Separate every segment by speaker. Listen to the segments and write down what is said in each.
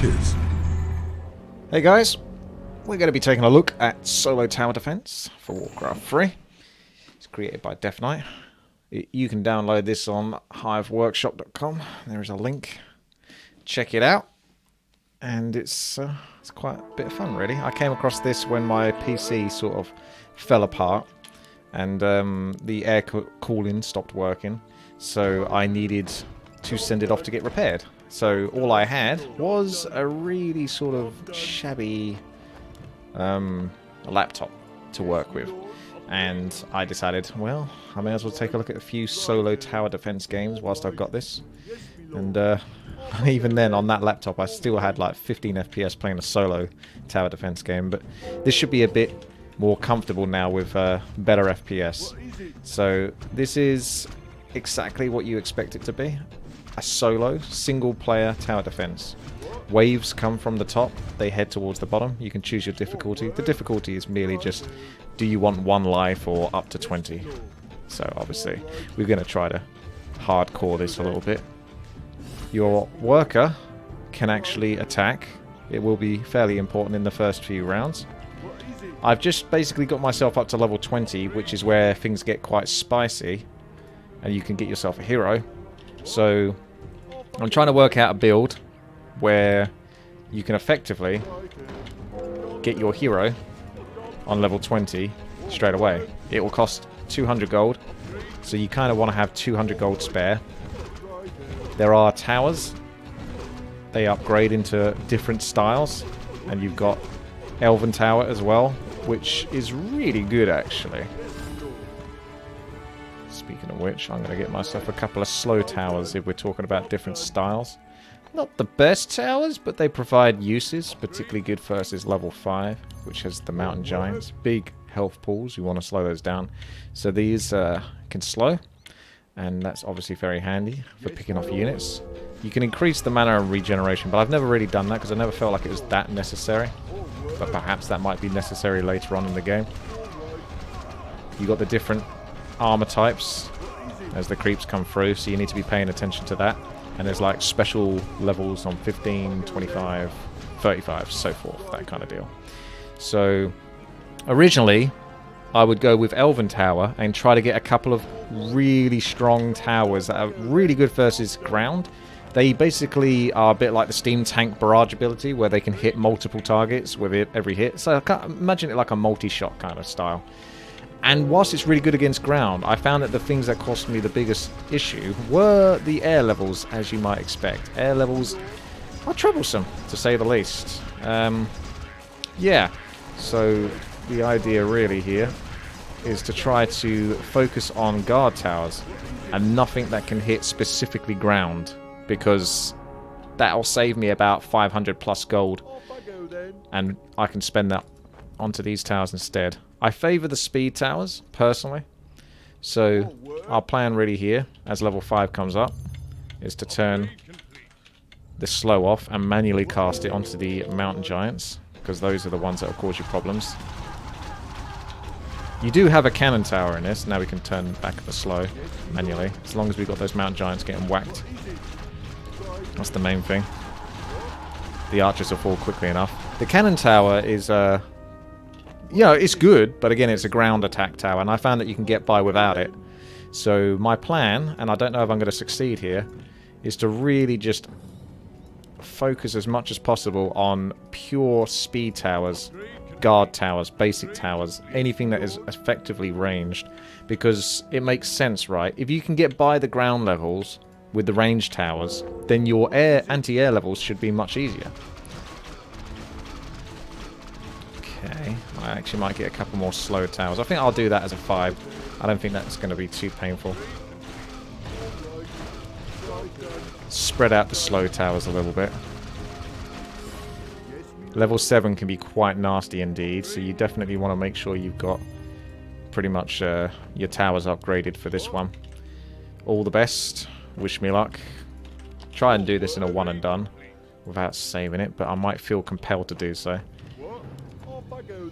Speaker 1: is.
Speaker 2: Hey guys, we're going to be taking a look at Solo Tower Defense for Warcraft 3. It's created by WTii. You can download this on hiveworkshop.com. There is a link. Check it out. And it's quite a bit of fun, really. I came across this when my PC sort of fell apart and the air cooling stopped working. So I needed to send it off to get repaired. So all I had was a really sort of shabby laptop to work with. And I decided, well, I may as well take a look at a few solo tower defense games whilst I've got this. And even then, on that laptop, I still had like 15 FPS playing a solo tower defense game. But this should be a bit more comfortable now with better FPS. So this is exactly what you expect it to be. A solo, single-player tower defense. Waves come from the top, they head towards the bottom. You can choose your difficulty. The difficulty is merely just, do you want 1 life or up to 20? So obviously, we're going to try to hardcore this a little bit. Your worker can actually attack. It will be fairly important in the first few rounds. I've just basically got myself up to level 20, which is where things get quite spicy. And you can get yourself a hero. So I'm trying to work out a build where you can effectively get your hero on level 20 straight away. It will cost 200 gold, so you kind of want to have 200 gold spare. There are towers. They upgrade into different styles, and you've got Elven Tower as well, which is really good actually. Speaking of which, I'm going to get myself a couple of slow towers if we're talking about different styles. Not the best towers, but they provide uses, particularly good versus level 5, which has the mountain giants. Big health pools, you want to slow those down. So these can slow, and that's obviously very handy for picking off units. You can increase the mana and regeneration, but I've never really done that because I never felt like it was that necessary. But perhaps that might be necessary later on in the game. You got the different armor types as the creeps come through, so you need to be paying attention to that. And there's like special levels on 15, 25, 35, so forth, that kind of deal. So originally I would go with Elven Tower and try to get a couple of really strong towers that are really good versus ground. They basically are a bit like the Steam Tank barrage ability, where they can hit multiple targets with every hit. So I can't imagine it like a multi-shot kind of style. And whilst it's really good against ground, I found that the things that cost me the biggest issue were the air levels, as you might expect. Air levels are troublesome, to say the least. Yeah, so the idea really here is to try to focus on guard towers and nothing that can hit specifically ground, because that'll save me about 500 plus gold, and I can spend that onto these towers instead. I favour the speed towers, personally. So our plan really here, as level 5 comes up, is to turn the slow off and manually cast it onto the mountain giants, because those are the ones that will cause you problems. You do have a cannon tower in this. Now we can turn back the slow manually, as long as we've got those mountain giants getting whacked. That's the main thing. The archers will fall quickly enough. The cannon tower is you know, it's good, but again, it's a ground attack tower, and I found that you can get by without it. So my plan, and I don't know if I'm going to succeed here, is to really just focus as much as possible on pure speed towers, guard towers, basic towers, anything that is effectively ranged, because it makes sense, right? If you can get by the ground levels with the ranged towers, then your anti-air levels should be much easier. Okay, I actually might get a couple more slow towers. I think I'll do that as a 5. I don't think that's going to be too painful. Spread out the slow towers a little bit. Level 7 can be quite nasty indeed, so you definitely want to make sure you've got pretty much your towers upgraded for this one. All the best. Wish me luck. Try and do this in a one and done without saving it, but I might feel compelled to do so.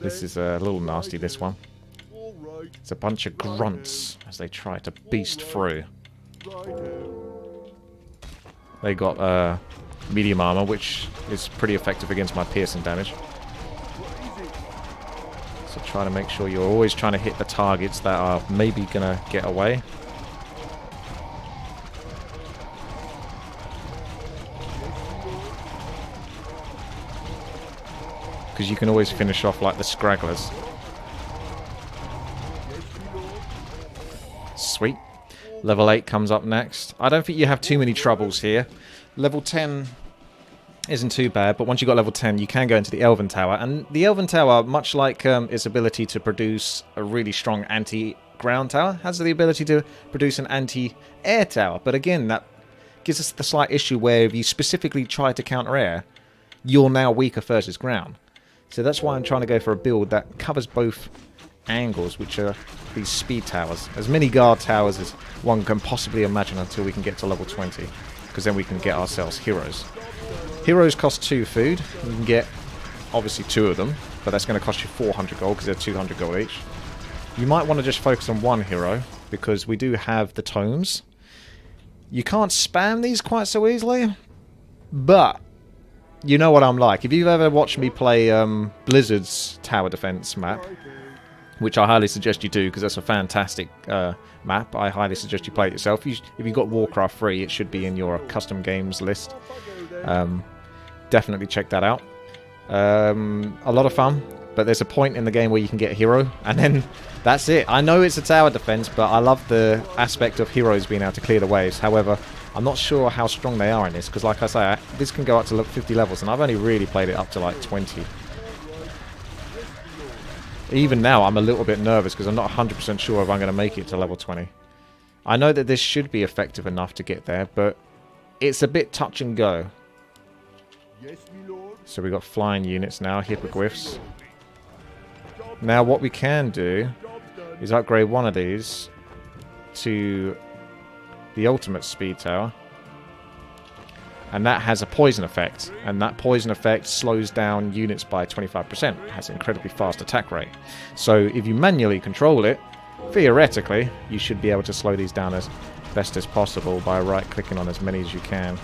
Speaker 2: This is a little nasty, this one. It's a bunch of grunts as they try to beast through. They got medium armor, which is pretty effective against my piercing damage. So try to make sure you're always trying to hit the targets that are maybe going to get away. Because you can always finish off like the scragglers. Sweet. Level 8 comes up next. I don't think you have too many troubles here. Level 10 isn't too bad, but once you got level 10, you can go into the Elven Tower. And the Elven Tower, much like its ability to produce a really strong anti-ground tower, has the ability to produce an anti-air tower. But again, that gives us the slight issue where if you specifically try to counter air, you're now weaker versus ground. So that's why I'm trying to go for a build that covers both angles, which are these speed towers. As many guard towers as one can possibly imagine until we can get to level 20. Because then we can get ourselves heroes. Heroes cost 2 food. You can get, obviously, 2 of them. But that's going to cost you 400 gold because they're 200 gold each. You might want to just focus on one hero, because we do have the tomes. You can't spam these quite so easily. But you know what I'm like. If you've ever watched me play Blizzard's tower defense map, which I highly suggest you do because that's a fantastic map, I highly suggest you play it yourself. If you've got Warcraft 3, it should be in your custom games list. Definitely check that out. A lot of fun, but there's a point in the game where you can get a hero, and then that's it. I know it's a tower defense, but I love the aspect of heroes being able to clear the waves. However, I'm not sure how strong they are in this, because like I say, this can go up to 50 levels, and I've only really played it up to like 20. Even now, I'm a little bit nervous, because I'm not 100% sure if I'm going to make it to level 20. I know that this should be effective enough to get there, but it's a bit touch and go. So we've got flying units now, hippogriffs. Now what we can do is upgrade one of these to the ultimate speed tower, and that has a poison effect, and that poison effect slows down units by 25%. It has an incredibly fast attack rate. So if you manually control it, theoretically you should be able to slow these down as best as possible by right clicking on as many as you can.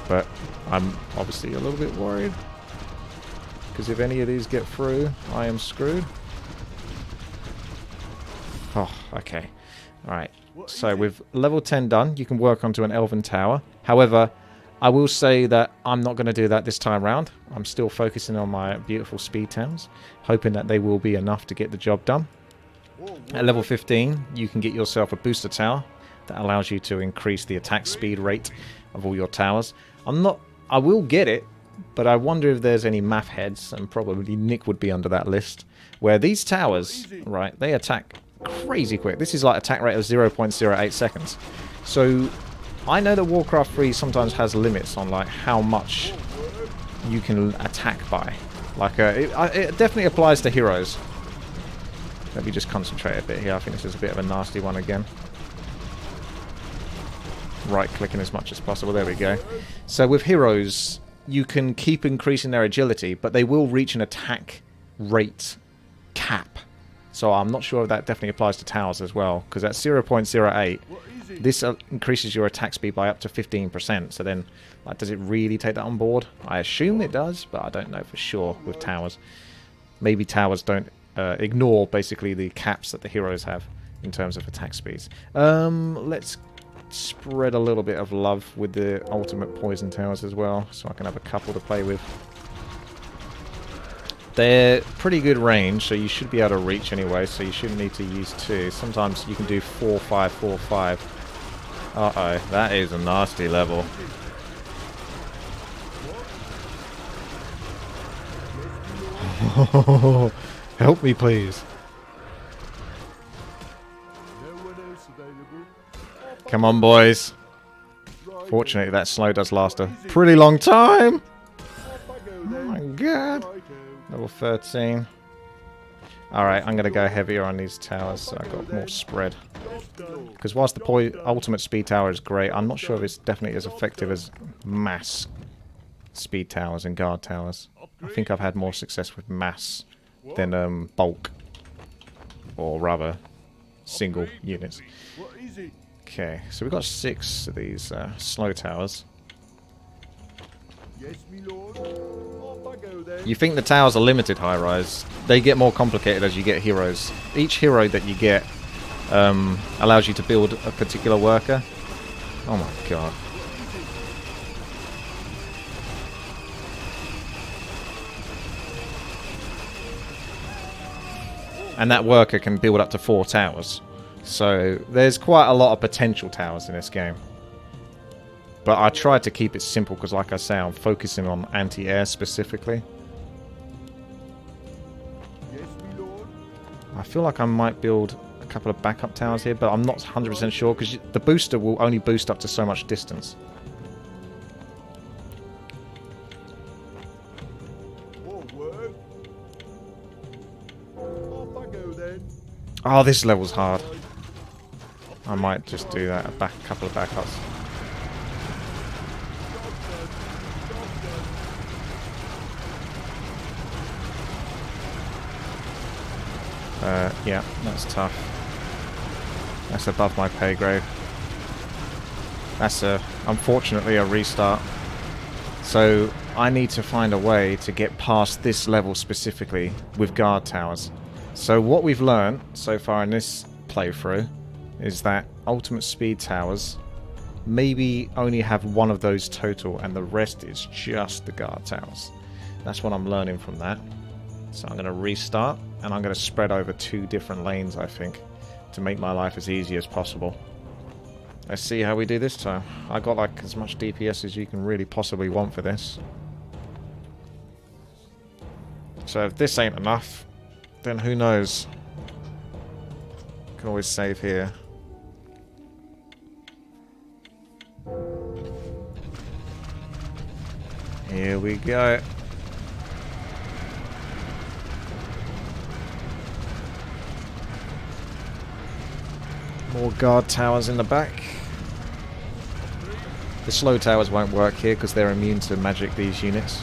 Speaker 2: But I'm obviously a little bit worried, because if any of these get through, I am screwed. Oh, okay. Alright. So with level 10 done, you can work onto an Elven Tower. However, I will say that I'm not going to do that this time round. I'm still focusing on my beautiful speed towers, hoping that they will be enough to get the job done. At level 15, you can get yourself a booster tower that allows you to increase the attack speed rate of all your towers. I will get it, but I wonder if there's any math heads, and probably Nick would be under that list, where these towers, right, they attack crazy quick. This is like attack rate of 0.08 seconds. So I know that Warcraft 3 sometimes has limits on like how much you can attack by. Like it definitely applies to heroes. Let me just concentrate a bit here. I think this is a bit of a nasty one again. Right clicking as much as possible. There we go. So with heroes, you can keep increasing their agility, but they will reach an attack rate cap. So I'm not sure if that definitely applies to towers as well, because at 0.08, this increases your attack speed by up to 15%. So then, like, does it really take that on board? I assume it does, but I don't know for sure with towers. Maybe towers don't ignore basically the caps that the heroes have in terms of attack speeds. Let's spread a little bit of love with the ultimate poison towers as well, so I can have a couple to play with. They're pretty good range, so you should be able to reach anyway, so you shouldn't need to use 2. Sometimes you can do 4, 5, 4, 5. Uh-oh, that is a nasty level. Help me, please. Come on, boys. Fortunately, that slow does last a pretty long time. Oh my god. Level 13. Alright, I'm going to go heavier on these towers so I got more spread. Because whilst the ultimate speed tower is great, I'm not sure if it's definitely as effective as mass speed towers and guard towers. I think I've had more success with mass than bulk. Or rather, single units. Okay, so we've got 6 of these slow towers. You think the towers are limited high-rise. They get more complicated as you get heroes. Each hero that you get allows you to build a particular worker. Oh my god. And that worker can build up to 4 towers. So there's quite a lot of potential towers in this game. But I tried to keep it simple because, like I say, I'm focusing on anti-air specifically. I feel like I might build a couple of backup towers here, but I'm not 100% sure because the booster will only boost up to so much distance. Oh, this level's hard. I might just do that, a couple of backups. Yeah, that's tough. That's above my pay grade. That's unfortunately a restart. So I need to find a way to get past this level specifically with guard towers. So what we've learned so far in this playthrough is that ultimate speed towers maybe only have one of those total and the rest is just the guard towers. That's what I'm learning from that. So I'm going to restart and I'm going to spread over 2 different lanes, I think, to make my life as easy as possible. Let's see how we do this time. I got like as much DPS as you can really possibly want for this. So if this ain't enough, then who knows? Can always save here. Here we go. More guard towers in the back. The slow towers won't work here because they're immune to magic, these units.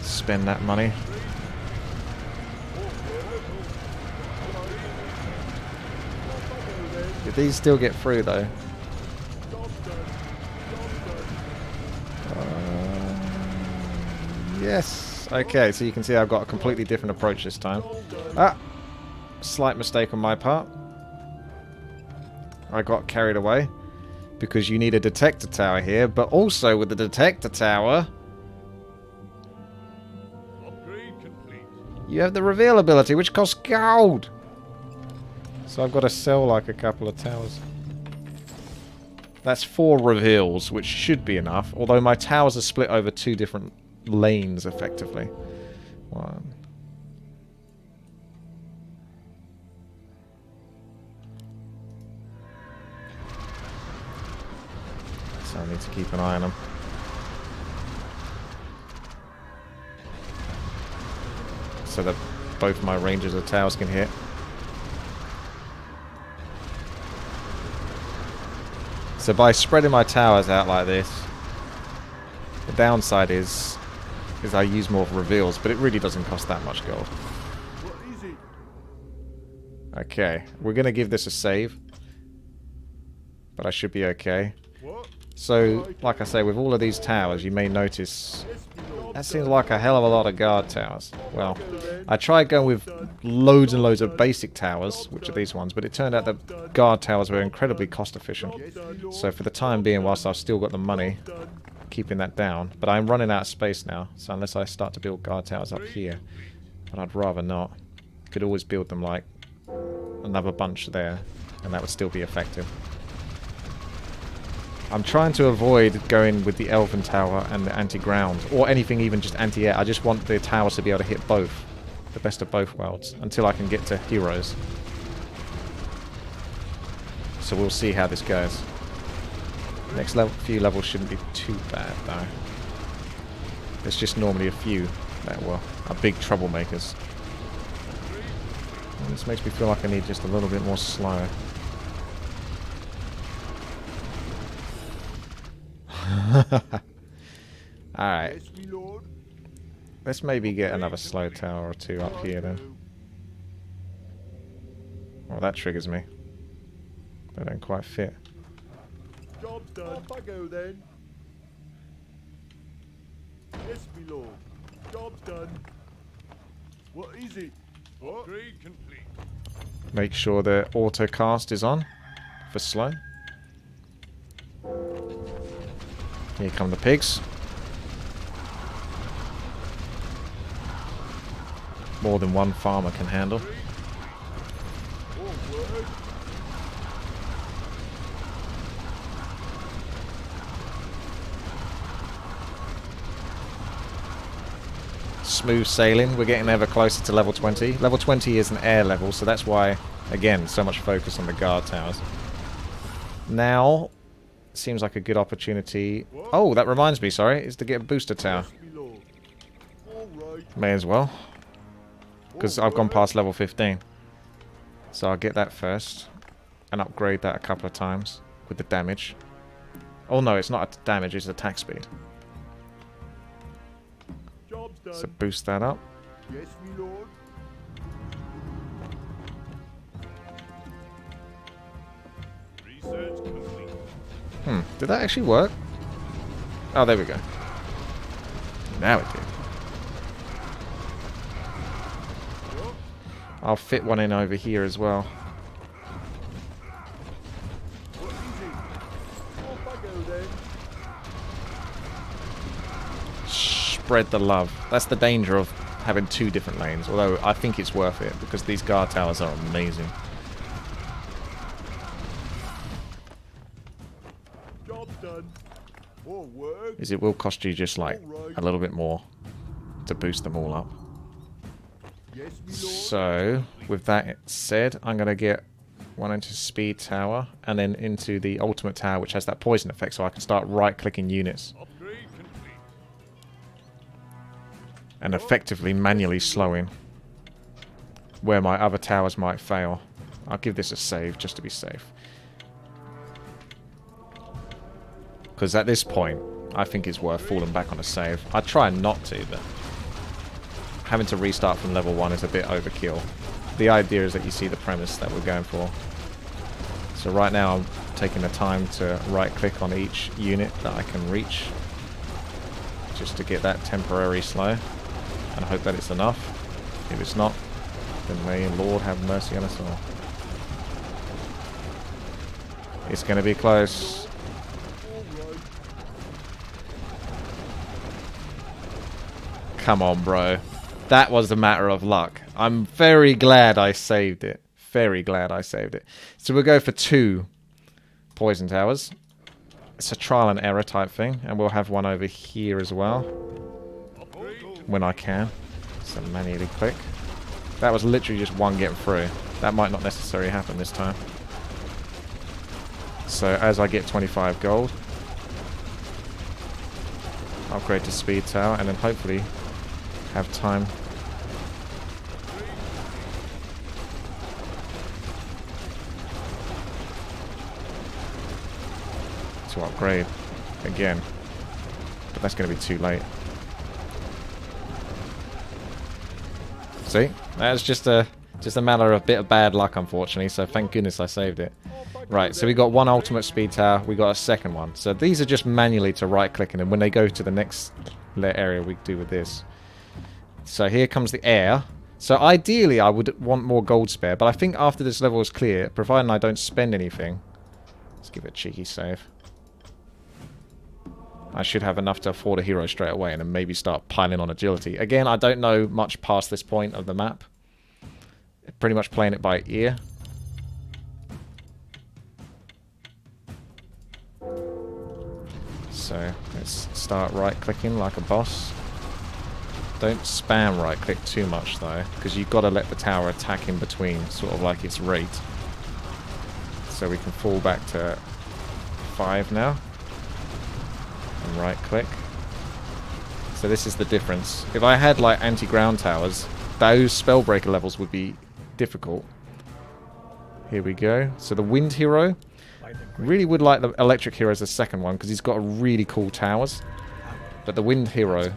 Speaker 2: Spend that money. Did these still get through though? Yes. Okay, so you can see I've got a completely different approach this time. Ah! Slight mistake on my part. I got carried away because you need a detector tower here, but also with the detector tower you have the reveal ability, which costs gold. So I've got to sell like a couple of towers. That's 4 reveals, which should be enough, although my towers are split over 2 different lanes effectively. 1. So I need to keep an eye on them. So that both my rangers of towers can hit. So by spreading my towers out like this, the downside is I use more reveals, but it really doesn't cost that much gold. Okay, we're going to give this a save. But I should be okay. So, like I say, with all of these towers, you may notice that seems like a hell of a lot of guard towers. Well, I tried going with loads and loads of basic towers, which are these ones, but it turned out that guard towers were incredibly cost efficient. So for the time being, whilst I've still got the money, keeping that down. But I'm running out of space now, so unless I start to build guard towers up here, but I'd rather not. Could always build them like another bunch there, and that would still be effective. I'm trying to avoid going with the Elven Tower and the anti-ground, or anything even just anti-air. I just want the towers to be able to hit both. The best of both worlds, until I can get to heroes. So we'll see how this goes. Next few levels shouldn't be too bad, though. There's just normally a few that are big troublemakers. And this makes me feel like I need just a little bit more slow. Alright. Let's maybe get another slow tower or 2 up here then. Well, that triggers me. They don't quite fit.
Speaker 1: Job's done. Off I go then. Yes, my lord. Job's done. What is it? Upgrade complete.
Speaker 2: Make sure the auto cast is on for slow. Here come the pigs. More than one farmer can handle. Smooth sailing. We're getting ever closer to level 20. Level 20 is an air level, so that's why, again, so much focus on the guard towers. Now, seems like a good opportunity. Oh, that reminds me, sorry, is to get a booster tower. May as well. Because I've gone past level 15. So I'll get that first. And upgrade that a couple of times with the damage. Oh no, it's not a damage, it's attack speed. So boost that up.
Speaker 1: Yes, my lord. Research complete.
Speaker 2: Did that actually work? Oh, there we go. Now it did. I'll fit one in over here as well. Spread the love. That's the danger of having two different lanes, although I think it's worth it because these guard towers are amazing.
Speaker 1: Job's done. More work.
Speaker 2: It will cost you just like a little bit more to boost them all up.
Speaker 1: Yes, my lord.
Speaker 2: So, with that said, I'm going to get one into speed tower and then into the ultimate tower, which has that poison effect, so I can start right-clicking units
Speaker 1: Upgrade complete.
Speaker 2: and effectively manually slowing where my other towers might fail. I'll give this a save just to be safe. Because at this point, I think it's worth falling back on a save. I try not to, but having to restart from level 1 is a bit overkill. The idea is that you see the premise that we're going for. So right now I'm taking the time to right click on each unit that I can reach. Just to get that temporary slow. And hope that it's enough. If it's not, then may Lord have mercy on us all. It's going to be close. Come on, bro. That was a matter of luck. I'm very glad I saved it. Very glad I saved it. So we'll go for 2 poison towers. It's a trial and error type thing. And we'll have one over here as well. When I can. So manually click. That was literally just one getting through. That might not necessarily happen this time. So as I get 25 gold, upgrade to speed tower and then hopefully have time to upgrade again, but that's going to be too late. See, that's just a matter of a bit of bad luck, unfortunately. So thank goodness I saved it. Right, so we got one ultimate speed tower, we got a second one. So these are just manually to right click, and then when they go to the next area, we do with this. So here comes the air. So ideally, I would want more gold spare, but I think after this level is clear, providing I don't spend anything, let's give it a cheeky save. I should have enough to afford a hero straight away and then maybe start piling on agility. Again, I don't know much past this point of the map. Pretty much playing it by ear. So let's start right clicking like a boss. Don't spam right click too much though, because you've got to let the tower attack in between, sort of like its rate. So we can fall back to 5 now. And right click. So this is the difference. If I had like anti-ground towers, those spellbreaker levels would be difficult. Here we go. So the wind hero, really would like the electric hero as the second one because he's got really cool towers. But the wind hero,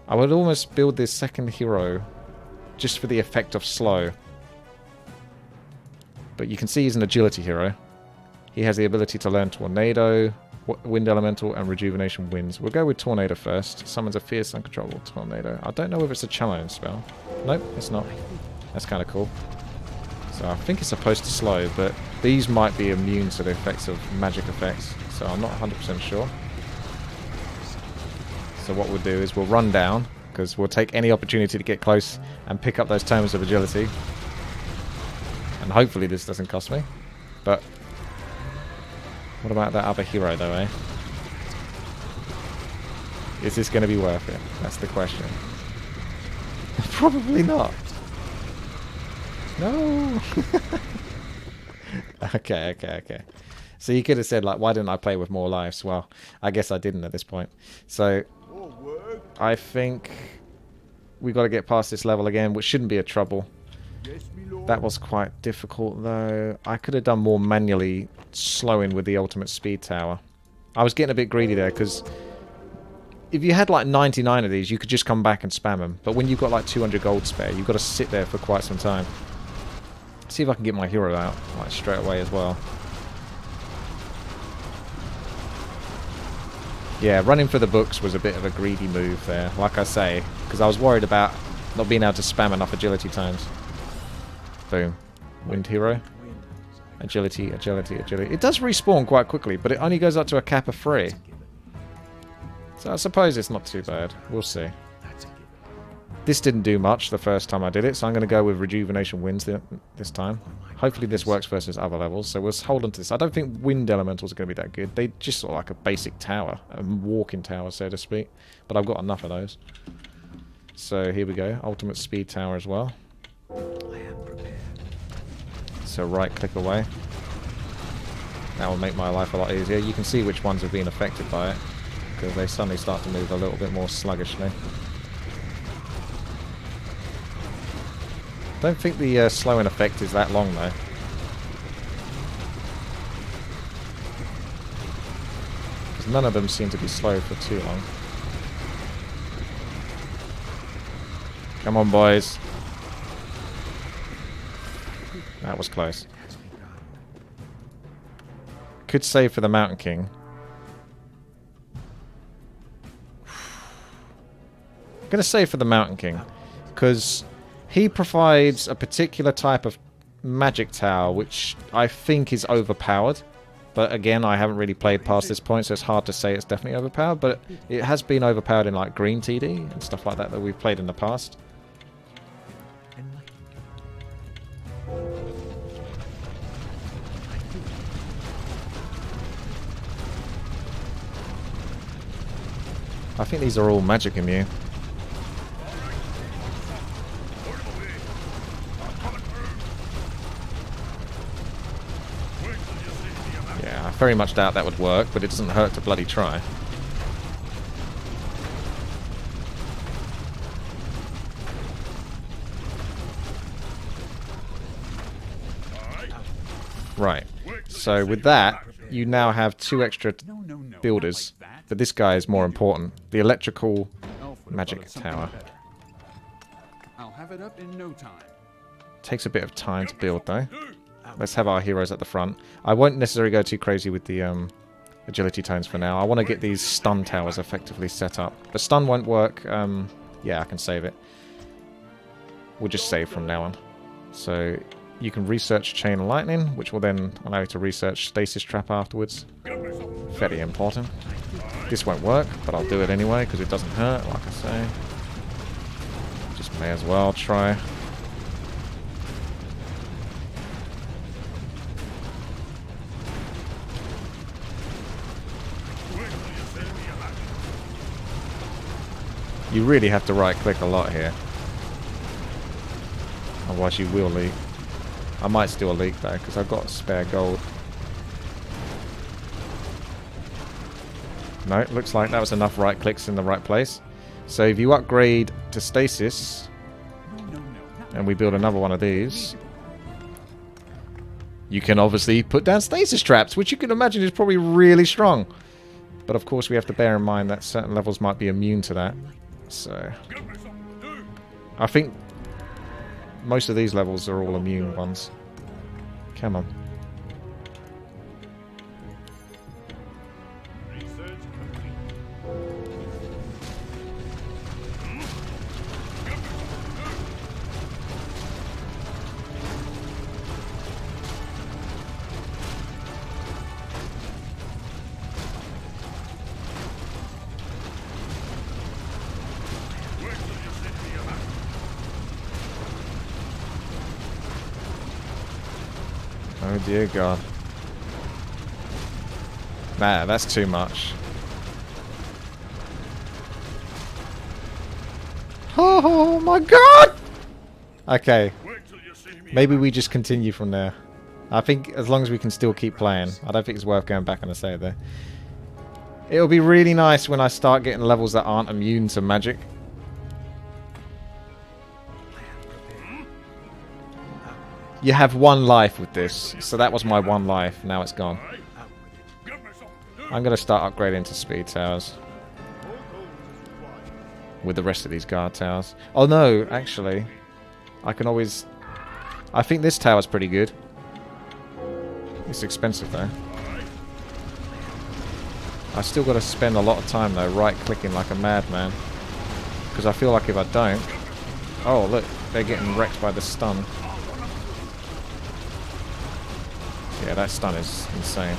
Speaker 2: I would almost build this second hero just for the effect of slow. But you can see he's an agility hero. He has the ability to learn tornado, Wind Elemental, and Rejuvenation Winds. We'll go with Tornado first. Summons a fierce, uncontrollable tornado. I don't know if it's a challenge spell. Nope, it's not. That's kind of cool. So I think it's supposed to slow, but these might be immune to the effects of magic effects. So I'm not 100% sure. So what we'll do is we'll run down, because we'll take any opportunity to get close and pick up those tomes of agility. And hopefully this doesn't cost me. But what about that other hero though, eh? Is this going to be worth it? That's the question. Probably not. No! Okay. So you could have said, like, why didn't I play with more lives? Well, I guess I didn't at this point. So I think we got to get past this level again, which shouldn't be a trouble. That was quite difficult, though. I could have done more manually slowing with the ultimate speed tower. I was getting a bit greedy there, because if you had like 99 of these, you could just come back and spam them. But when you've got like 200 gold spare, you've got to sit there for quite some time. See if I can get my hero out like straight away as well. Yeah, running for the books was a bit of a greedy move there, like I say, because I was worried about not being able to spam enough agility times. Boom. Wind hero. Agility. It does respawn quite quickly, but it only goes up to a cap of 3. So I suppose it's not too bad. We'll see. This didn't do much the first time I did it, so I'm going to go with Rejuvenation Winds this time. Hopefully this works versus other levels, so we'll hold on to this. I don't think Wind Elementals are going to be that good. They just sort of like a basic tower, a walking tower, so to speak. But I've got enough of those. So here we go. Ultimate Speed Tower as well. So right click away. That will make my life a lot easier. You can see which ones have been affected by it, because they suddenly start to move a little bit more sluggishly. Don't think the slowing effect is that long though. Because none of them seem to be slow for too long. Come on, boys. That was close. Could save for the Mountain King. I'm going to save for the Mountain King, because he provides a particular type of magic tower, which I think is overpowered. But again, I haven't really played past this point, so it's hard to say it's definitely overpowered. But it has been overpowered in like green TD and stuff like that that we've played in the past. I think these are all magic immune. Yeah, I very much doubt that would work, but it doesn't hurt to bloody try. Right, so with that, you now have 2 extra builders, but this guy is more important. The electrical magic tower.
Speaker 3: I'll have it up in no time.
Speaker 2: Takes a bit of time to build though. Let's have our heroes at the front. I won't necessarily go too crazy with the agility tones for now. I want to get these stun towers effectively set up. The stun won't work. Yeah, I can save it. We'll just save from now on. So you can research Chain of Lightning, which will then allow you to research Stasis Trap afterwards. Very important. This won't work, but I'll do it anyway because it doesn't hurt, like I say. Just may as well try. You really have to right click a lot here. Otherwise you will leak. I might still leak though, because I've got spare gold. No, it looks like that was enough right clicks in the right place. So if you upgrade to stasis, and we build another one of these, you can obviously put down stasis traps, which you can imagine is probably really strong. But of course we have to bear in mind that certain levels might be immune to that. So I think most of these levels are all immune ones. Come on. Oh dear God. Nah, that's too much. Oh my God! Okay. Maybe we just continue from there. I think as long as we can still keep playing. I don't think it's worth going back on a save there. It'll be really nice when I start getting levels that aren't immune to magic. You have one life with this. So that was my one life. Now it's gone. I'm going to start upgrading to speed towers. With the rest of these guard towers. Oh no, actually. I can always... I think this tower's pretty good. It's expensive though. I still got to spend a lot of time though right-clicking like a madman. Because I feel like if I don't... Oh look, they're getting wrecked by the stun. Yeah, that stun is insane.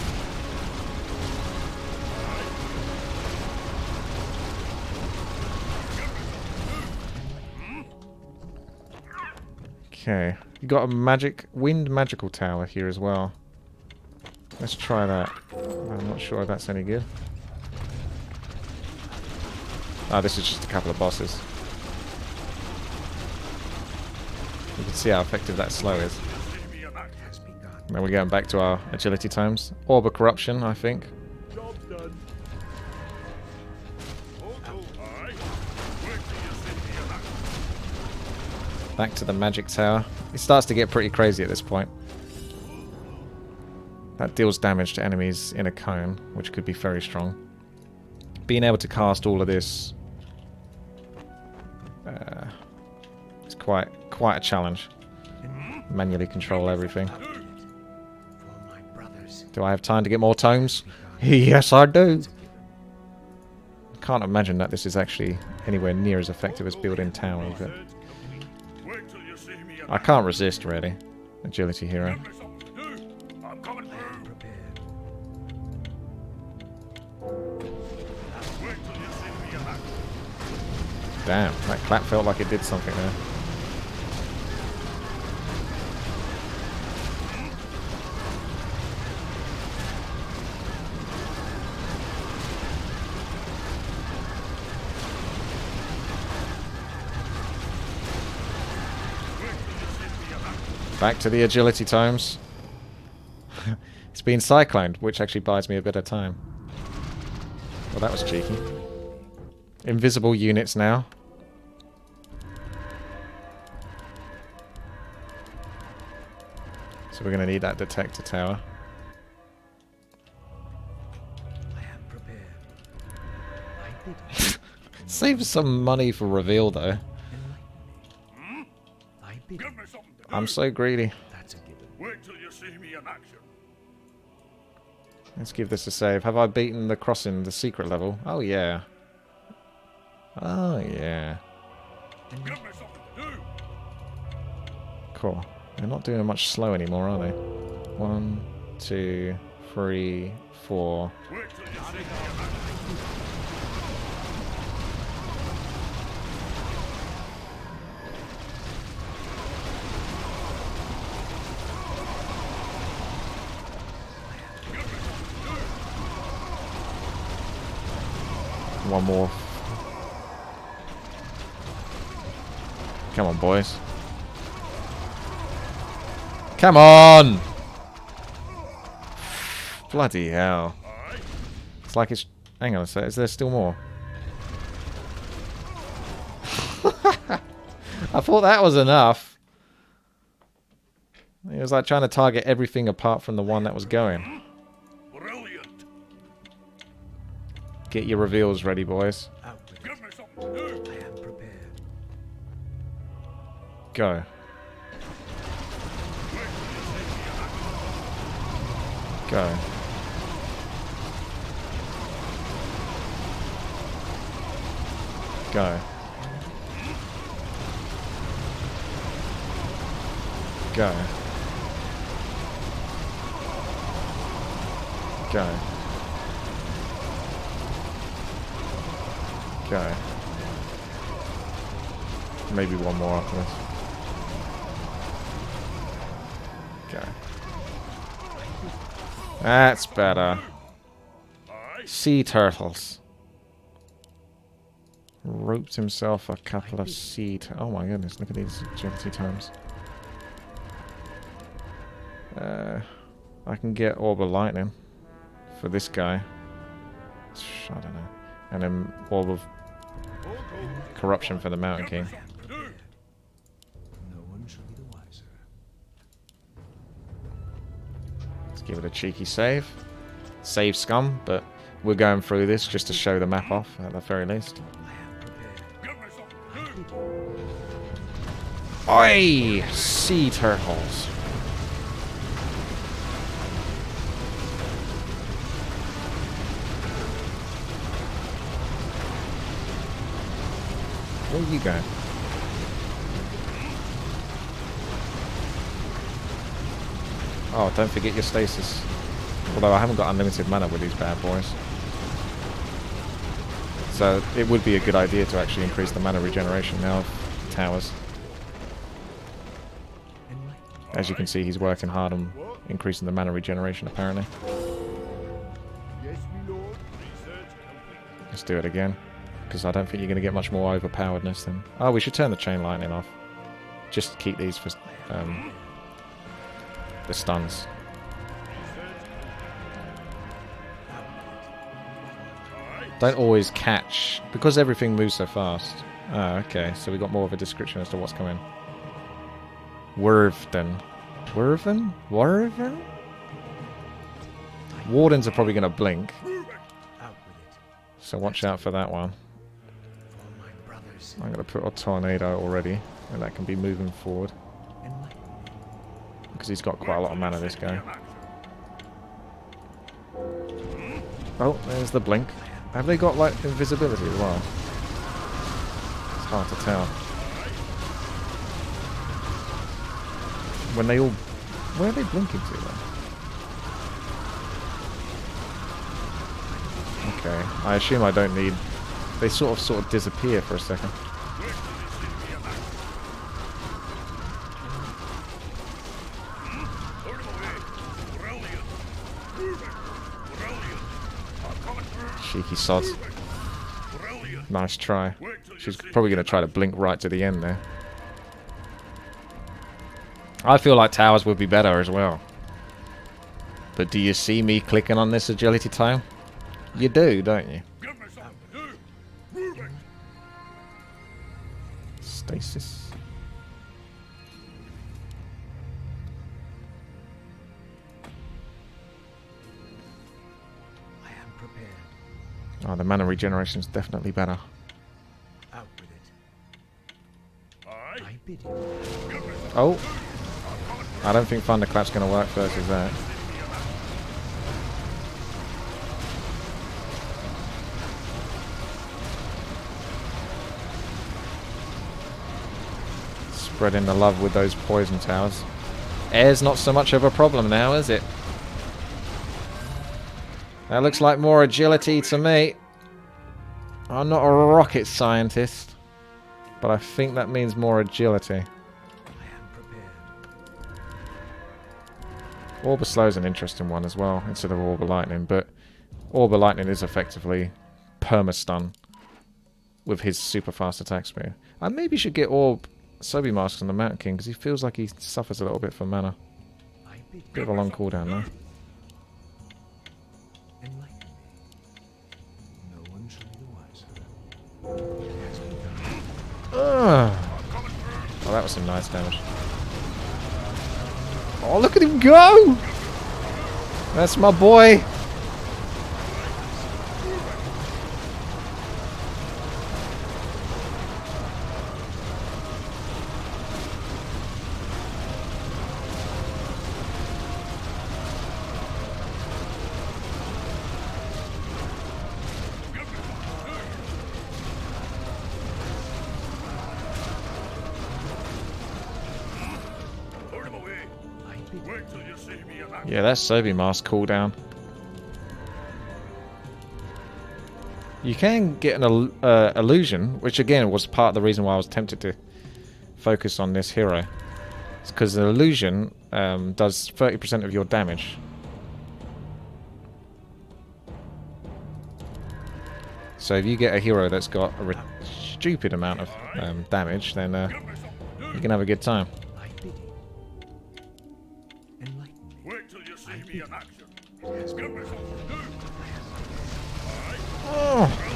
Speaker 2: Okay, you got a wind magical tower here as well. Let's try that. I'm not sure if that's any good. Ah, this is just a couple of bosses. You can see how effective that slow is. And then we're going back to our agility times. Orb of Corruption, I think. Back to the magic tower. It starts to get pretty crazy at this point. That deals damage to enemies in a cone, which could be very strong. Being able to cast all of this is quite a challenge. Manually control everything. Do I have time to get more tomes? Yes, I do. Can't imagine that this is actually anywhere near as effective as building towers, but I can't resist, really. Agility hero. Damn, that clap felt like it did something there. Back to the agility times. It's been cycloned, which actually buys me a bit of time. Well, that was cheeky. Invisible units now. So we're going to need that detector tower. Save some money for reveal, though. I'm so greedy.
Speaker 1: Wait till you see me in action.
Speaker 2: Let's give this a save. Have I beaten the crossing, the secret level? Oh yeah. Oh yeah.
Speaker 1: Give me something to do.
Speaker 2: Cool. They're not doing much slow anymore, are they? 1, 2, 3, 4.
Speaker 1: Wait till you see me in action.
Speaker 2: One more. Come on, boys. Come on! Bloody hell. It's like it's... Hang on a sec, is there still more? I thought that was enough. It was like trying to target everything apart from the one that was going.
Speaker 1: Brilliant.
Speaker 2: Get your reveals ready, boys.
Speaker 1: Give me something to do.
Speaker 4: I am prepared.
Speaker 2: Go. Go. Go. Go. Go. Go. Maybe one more after this. Go. That's better.
Speaker 1: Aye.
Speaker 2: Sea turtles. Roped himself a couple of oh my goodness, look at these agility times. I can get Orb of Lightning for this guy. I don't know. And then Orb of Corruption for the Mountain King.
Speaker 4: No one shall be the wiser.
Speaker 2: Let's give it a cheeky save. Save scum, but we're going through this just to show the map off at the very least. Oi! Sea turtles. Where are you going? Oh, don't forget your stasis. Although I haven't got unlimited mana with these bad boys. So it would be a good idea to actually increase the mana regeneration now of towers. As you can see, he's working hard on increasing the mana regeneration apparently.
Speaker 1: Yes, my lord. Research complete.
Speaker 2: Let's do it again. Because I don't think you're going to get much more overpoweredness than... Oh, we should turn the chain lightning off. Just to keep these for the stuns. Don't always catch... Because everything moves so fast. Oh, okay. So we got more of a description as to what's coming. Wervden. Werven? Werven? Wardens are probably going to blink. So watch out for that one. I'm going to put a tornado already, and that can be moving forward. Because he's got quite a lot of mana, this guy. Oh, there's the blink. Have they got, like, invisibility as well? It's hard to tell. When they all... Where are they blinking to, then? Okay, I assume I don't need... They sort of disappear for a second. Cheeky sods. Nice try. She's probably going to try to blink right to the end there. I feel like towers would be better as well. But do you see me clicking on this agility time? You do, don't you? Stasis.
Speaker 4: I am prepared.
Speaker 2: Oh, the mana regeneration is definitely better.
Speaker 4: Out with it.
Speaker 1: Aye.
Speaker 4: I bid you.
Speaker 2: Oh! I don't think Thunderclap's going to work versus that. Spreading the love with those poison towers. Air's not so much of a problem now, is it? That looks like more agility to me. I'm not a rocket scientist, but I think that means more agility.
Speaker 4: I am prepared.
Speaker 2: Orb of Slow is an interesting one as well, instead of Orb of Lightning, but Orb of Lightning is effectively perma-stun with his super fast attack speed. I maybe should get Orb Sobi Masks on the Mountain King, because he feels like he suffers a little bit from mana.
Speaker 4: I bid you.
Speaker 2: Bit of a long cooldown though.
Speaker 4: Enlighten me. No one shall be the wiser. It has been done.
Speaker 2: Oh, that was some nice damage. Oh, look at him go! That's my boy! Yeah, that's Sobi Mask cooldown. You can get an illusion, which again was part of the reason why I was tempted to focus on this hero. It's because the illusion does 30% of your damage. So if you get a hero that's got a stupid amount of damage, then you can have a good time.
Speaker 4: I bid you. Enlighten me.
Speaker 1: Wait till you see me in action. Give me something to do.
Speaker 2: Oh.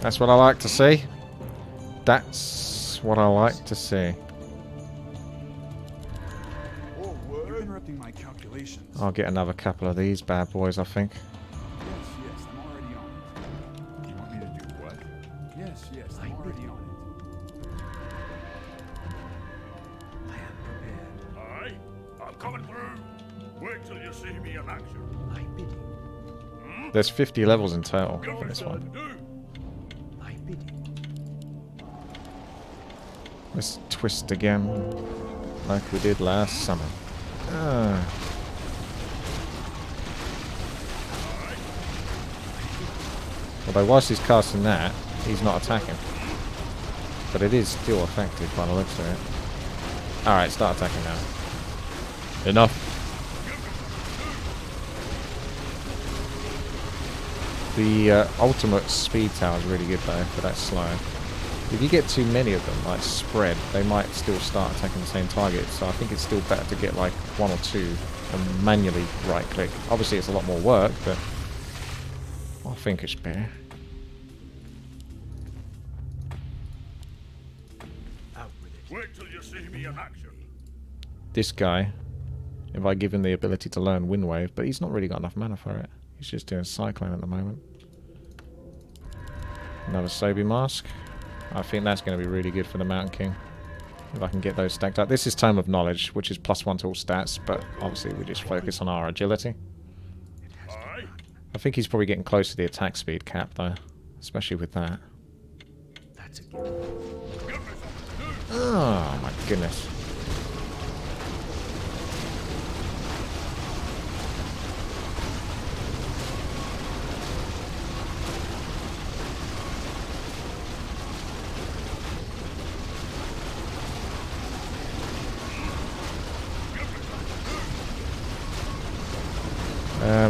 Speaker 2: That's what I like to see. That's what I like to see.
Speaker 3: You're interrupting my calculations.
Speaker 2: I'll get another couple of these bad boys, I think.
Speaker 3: Yes, I'm already on it.
Speaker 1: You want me to do what?
Speaker 3: Yes, I'm already on it.
Speaker 4: I am prepared.
Speaker 1: Aye, I'm coming through. Wait till you see me in action.
Speaker 4: I bid you.
Speaker 2: There's 50 levels in total
Speaker 1: Give
Speaker 2: for
Speaker 1: me
Speaker 2: this
Speaker 1: something
Speaker 2: one.
Speaker 1: to do.
Speaker 4: I bid you.
Speaker 2: Let's twist again, like we did last summer. Ah. Although whilst he's casting that, he's not attacking. But it is still effective by the looks of it. Alright, start attacking now. Enough. The ultimate speed tower is really good though, but that's slow. If you get too many of them, like spread, they might still start attacking the same target, so I think it's still better to get like one or two and manually right click. Obviously it's a lot more work, but I think it's better.
Speaker 4: Out with it.
Speaker 1: Wait till you see me in action.
Speaker 2: This guy, if I give him the ability to learn Wind Wave, but he's not really got enough mana for it. He's just doing Cyclone at the moment. Another Sobi Mask. I think that's going to be really good for the Mountain King. If I can get those stacked up. This is Tome of Knowledge, which is +1 to all stats, but obviously we just focus on our agility.
Speaker 1: Aye.
Speaker 2: I think he's probably getting close to the attack speed cap though, especially with that.
Speaker 4: That's a given.
Speaker 1: Give me something to do.
Speaker 2: Oh my goodness.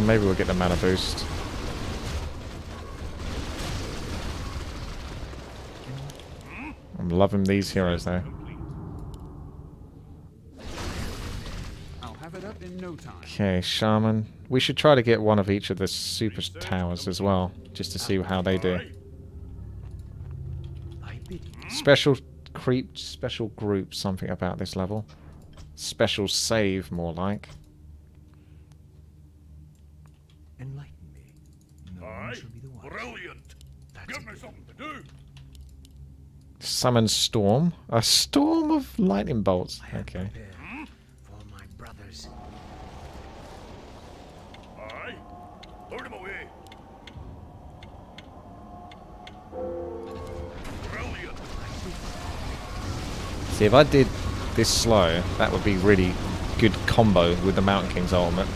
Speaker 2: Maybe we'll get the mana boost. I'm loving these heroes though.
Speaker 3: I'll have it up in no time.
Speaker 2: Okay, Shaman. We should try to get one of each of the super towers as well, just to see how they do.
Speaker 4: I bid you.
Speaker 2: Special creep, special group, something about this level. Special save, more like.
Speaker 4: Enlighten me. No one
Speaker 1: Aye.
Speaker 4: shall be the wiser.
Speaker 1: Brilliant.
Speaker 4: That's
Speaker 1: Give
Speaker 4: a
Speaker 1: me
Speaker 4: given.
Speaker 1: something to do.
Speaker 2: Summon Storm. A storm of lightning bolts.
Speaker 4: I am
Speaker 2: Okay.
Speaker 4: prepared for my brothers.
Speaker 1: Aye. Put him away. Brilliant.
Speaker 2: See, if I did this slow, that would be really good combo with the Mountain King's ultimate.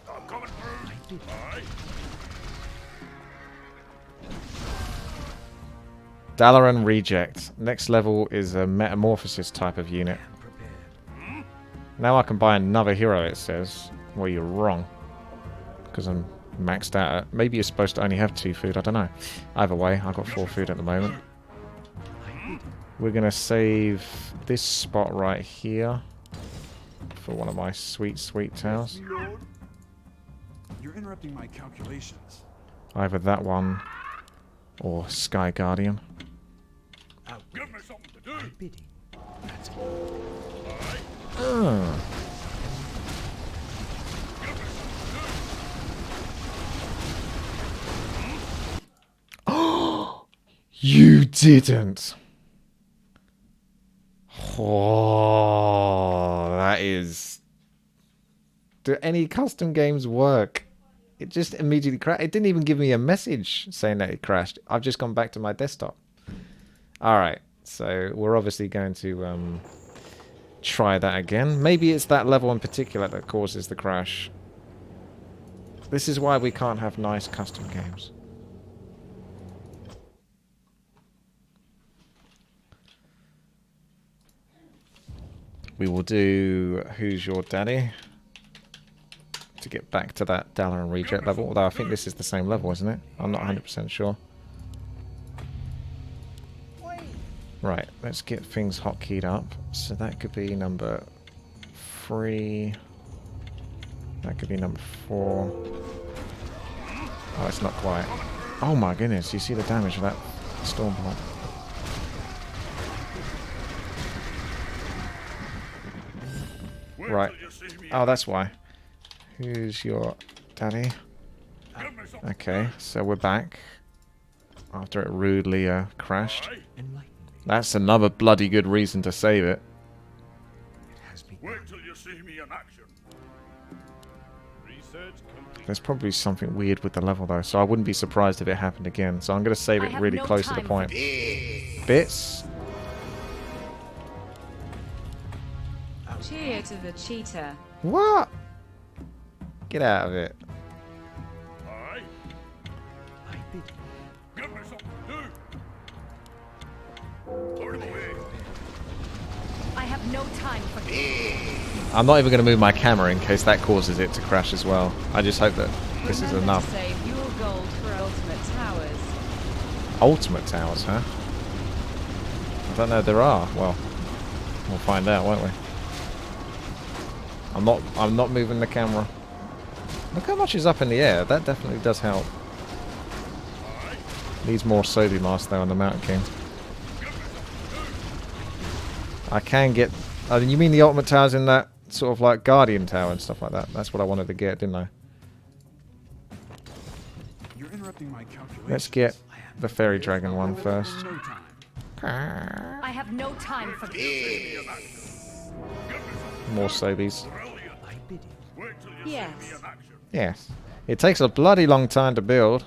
Speaker 1: I'm coming through. Aye.
Speaker 2: Dalaran Reject. Next level is a Metamorphosis type of unit.
Speaker 4: I am prepared.
Speaker 2: Now I can buy another hero, it says. Well, you're wrong. Because I'm maxed out. Maybe you're supposed to only have 2 food, I don't know. Either way, I've got 4 food at the moment. We're going to save this spot right here for one of my sweet, sweet towers.
Speaker 1: Lord.
Speaker 3: You're interrupting my calculations.
Speaker 2: Either that one or Sky Guardian.
Speaker 4: Out with
Speaker 1: Give
Speaker 4: it.
Speaker 1: me something to do.
Speaker 4: I bid you. That's a given.
Speaker 1: Aye.
Speaker 2: Ah. You didn't. Oh, that is... Do any custom games work? It just immediately crashed. It didn't even give me a message saying that it crashed. I've just gone back to my desktop. Alright, so we're obviously going to try that again. Maybe it's that level in particular that causes the crash. This is why we can't have nice custom games. We will do Who's Your Daddy to get back to that Dalaran reject level, although I think this is the same level, isn't it? I'm not 100% sure. Right, let's get things hotkeyed up. So that could be number 3. That could be number 4. Oh, it's not quite. Oh my goodness, you see the damage of that Stormbolt. Right. Oh, that's why. Who's your daddy? Okay, so we're back. After it rudely crashed. That's another bloody good reason to save it.
Speaker 1: Wait till you see me in action. Research complete.
Speaker 2: There's probably something weird with the level though, so I wouldn't be surprised if it happened again. So I'm going to save it really close to the point. Bits?
Speaker 5: Cheer to the cheetah.
Speaker 2: What? Get out of it.
Speaker 1: Aye. Give me something to do. Out of the way.
Speaker 5: I have no time for
Speaker 2: I'm not even going to move my camera in case that causes it to crash as well. I just hope that this is
Speaker 5: Remember
Speaker 2: enough.
Speaker 5: to save your gold for ultimate towers.
Speaker 2: Ultimate towers, huh? I don't know if there are. Well, we'll find out, won't we? I'm not moving the camera. Look how much is up in the air. That definitely does help. Needs more Sobi mask though on the Mountain King. I can get... you mean the ultimate towers in that sort of like Guardian Tower and stuff like that? That's what I wanted to get, didn't I?
Speaker 3: You're interrupting my calculations.
Speaker 2: Let's get the Fairy Dragon one first.
Speaker 3: No time.
Speaker 5: I have no time for
Speaker 2: More Sobis.
Speaker 1: Wait till you see
Speaker 5: Yes.
Speaker 1: me in action.
Speaker 2: Yes. It takes a bloody long time to build.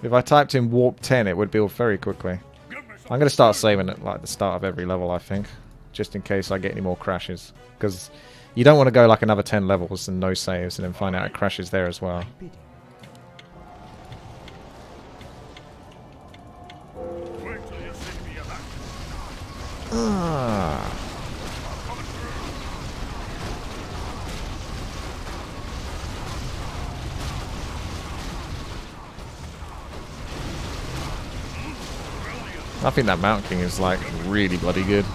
Speaker 2: If I typed in Warp 10, it would build very quickly. I'm going to start saving it like the start of every level, I think. Just in case I get any more crashes. Because you don't want to go like another 10 levels and no saves and then find out it crashes there as well.
Speaker 1: Wait till you see me in action.
Speaker 2: Ah. I think that Mountain King is like really bloody good.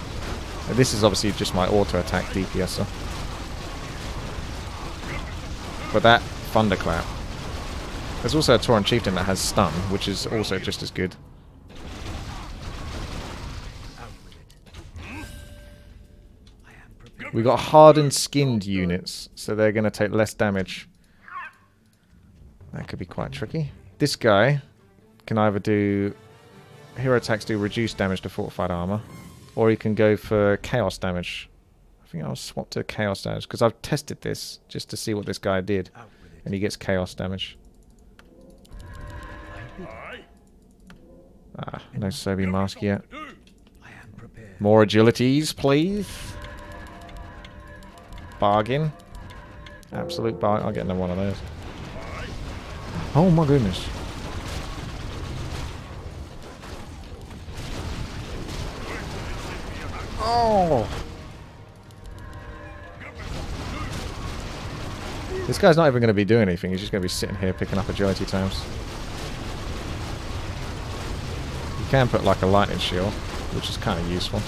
Speaker 2: This is obviously just my auto attack DPSer. But that Thunderclap. There's also a Tauren Chieftain that has stun, which is also just as good. We got hardened skinned units, so they're going to take less damage. That could be quite tricky. This guy can either do... Hero attacks do reduced damage to fortified armor, or he can go for chaos damage. I think I'll swap to chaos damage, because I've tested this just to see what this guy did, and he gets chaos damage. Ah, no Sobi mask yet. More agilities, please. Bargain. Absolute bargain. I'll get another one of those. Oh my goodness. Oh! This guy's not even going to be doing anything. He's just going to be sitting here picking up agility times. You can put like a lightning shield, which is kind of useful.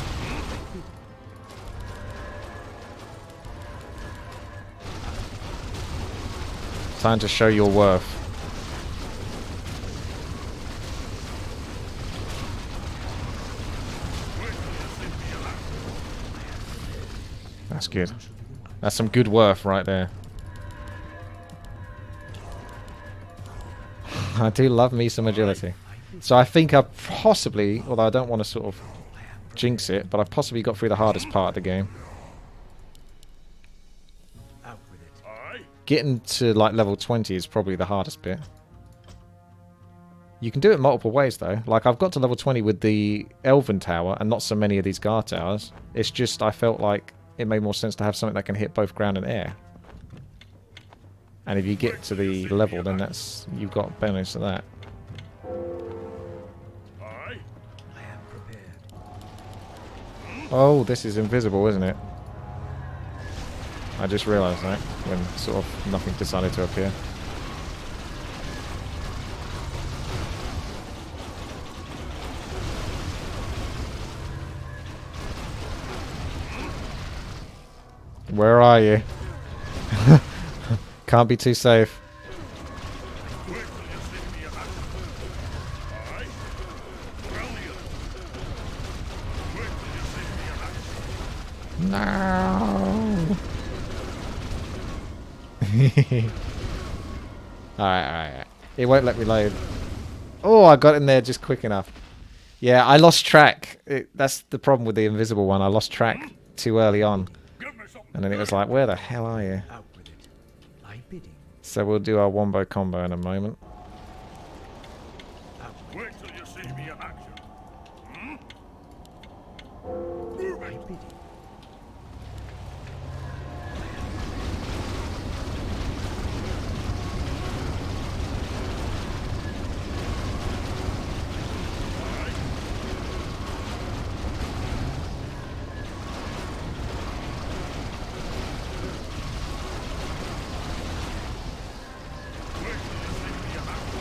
Speaker 2: Time to show your worth. That's good. That's some good worth right there. I do love me some agility. So I think I possibly, although I don't want to sort of jinx it, but I possibly got through the hardest part of the game.
Speaker 4: Out with it.
Speaker 1: Aye.
Speaker 2: Getting to like level 20 is probably the hardest bit. You can do it multiple ways though. Like I've got to level 20 with the Elven Tower and not so many of these Guard Towers. It's just I felt like it made more sense to have something that can hit both ground and air. And if you get to the level, then that's you've got bonus of that.
Speaker 1: Aye.
Speaker 4: I am prepared.
Speaker 2: Oh, this is invisible, isn't it? I just realised that when sort of nothing decided to appear. Where are you? Can't be too safe.
Speaker 1: Wait till you see me in action. Aye. Brilliant. Wait till you see me in action.
Speaker 2: No. Alright. It won't let me load. Oh, I got in there just quick enough. Yeah, I lost track. That's the problem with the invisible one. I lost track too early on.
Speaker 1: Give me something.
Speaker 2: And then it was like, where the hell are you?
Speaker 4: Out with it. My bidding.
Speaker 2: So we'll do our wombo combo in a moment.
Speaker 1: Wait till you see me in action.
Speaker 4: My bidding.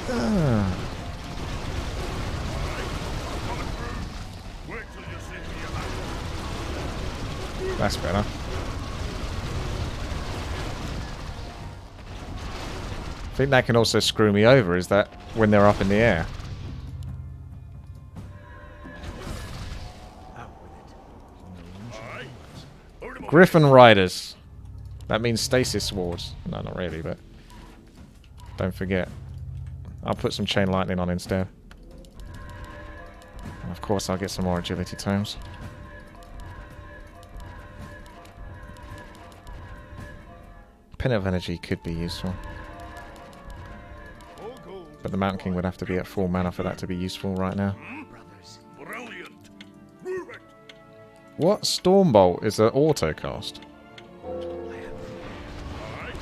Speaker 2: Ah,
Speaker 1: Wait till you see me in action.
Speaker 2: that's better. I think that can also screw me over, is that when they're up in the air.
Speaker 4: Out with it. No one shall
Speaker 1: Aye. Hold him up.
Speaker 2: Griffin Riders. That means stasis swords. No, not really, but don't forget. I'll put some chain lightning on instead. And of course, I'll get some more agility tomes. Pin of energy could be useful,
Speaker 1: All gold.
Speaker 2: but the Mountain King would have to be at full mana for that to be useful right now.
Speaker 4: brothers.
Speaker 1: Brilliant. Move it.
Speaker 2: What? Stormbolt is an auto cast.
Speaker 4: I am
Speaker 1: Aye.